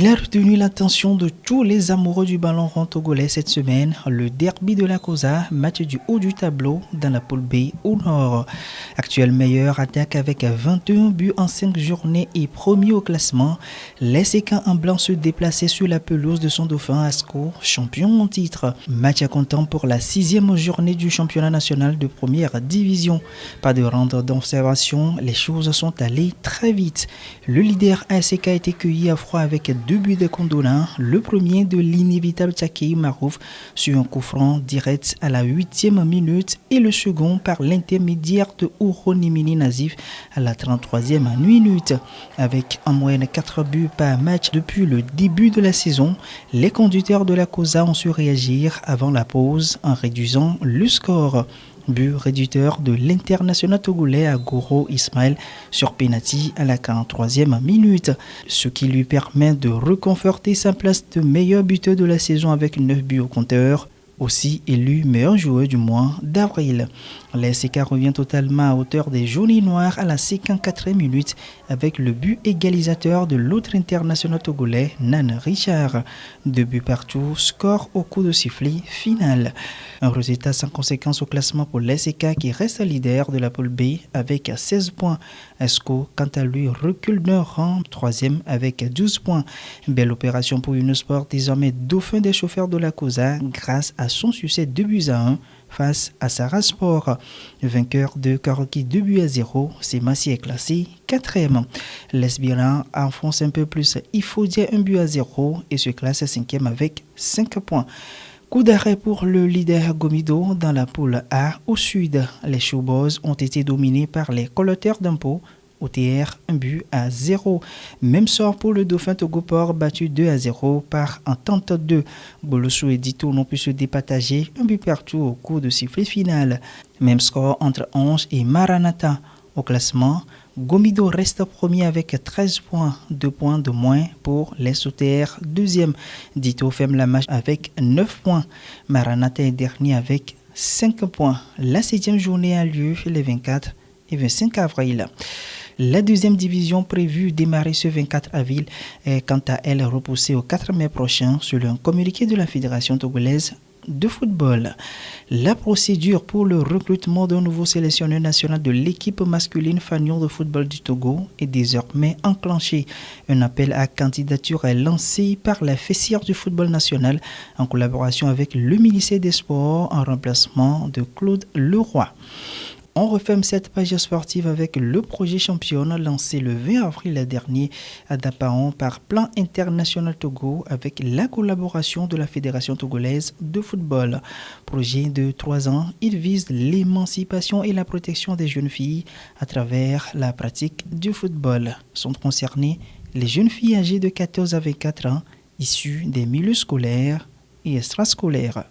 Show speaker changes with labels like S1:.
S1: Il a retenu l'attention de tous les amoureux du ballon rond togolais cette semaine, le derby de la Cosa, match du haut du tableau dans la poule B au nord. Actuel meilleur attaque avec 21 buts en 5 journées et premier au classement. Les Séquins en blanc se déplaçaient sur la pelouse de son dauphin Asco, champion en titre. Match à comptant pour la 6e journée du championnat national de première division. Pas de rendre d'observation, les choses sont allées très vite. Le leader ASK a été cueilli à froid avec 2 buts de Kondola, le premier de l'inévitable Tchakei Marouf sur un coup franc direct à la 8e minute et le second par l'intermédiaire de Ouronimini Nazif à la 33e minute. Avec en moyenne 4 buts par match depuis le début de la saison, les conducteurs de la Cosa ont su réagir avant la pause en réduisant le score. But réducteur de l'international togolais à Goro Ismaël sur penalty à la 43e minute, ce qui lui permet de reconforter sa place de meilleur buteur de la saison avec 9 buts au compteur, aussi élu meilleur joueur du mois d'avril. L'ASK revient totalement à hauteur des jaunes et noirs à la 54e minute avec le but égalisateur de l'autre international togolais, Nan Richard. 2 buts partout, score au coup de sifflet final. Un résultat sans conséquence au classement pour l'ASK qui reste leader de la poule B avec 16 points. Asco, quant à lui, recule d'un rang, 3e avec 12 points. Belle opération pour Unosport, désormais dauphin des chauffeurs de la Cosa grâce à son succès 2-1 face à Sarasport. Vainqueur de Karoki 2-0, Semassi est classé 4e. L'Esbiran enfonce un peu plus Ifodia 1-0 et se classe 5e avec 5 points. Coup d'arrêt pour le leader Gomido dans la poule A au sud. Les Showboys ont été dominés par les collecteurs d'impôts. OTR 1-0. Même sort pour le Dauphin Togoport battu 2-0 par Entente 2. Bolosso et Dito n'ont pu se départager, 1 but partout au coup de sifflet final. Même score entre Ange et Maranatha. Au classement, Gomido reste premier avec 13 points, 2 points de moins pour les OTR 2e. Dito ferme la marche avec 9 points. Maranatha est dernier avec 5 points. La 7e journée a lieu les 24 et 25 avril. La 2e division prévue démarrer ce 24 avril est quant à elle repoussée au 4 mai prochain selon un communiqué de la Fédération togolaise de football. La procédure pour le recrutement d'un nouveau sélectionneur national de l'équipe masculine Fanion de football du Togo est désormais enclenchée. Un appel à candidature est lancé par la fessière du football national en collaboration avec le ministère des Sports en remplacement de Claude Leroy. On referme cette page sportive avec le projet championne lancé le 20 avril dernier à Dapaon par Plan International Togo avec la collaboration de la Fédération togolaise de football. Projet de 3 ans, il vise l'émancipation et la protection des jeunes filles à travers la pratique du football. Sont concernées les jeunes filles âgées de 14 à 24 ans issues des milieux scolaires et extrascolaires.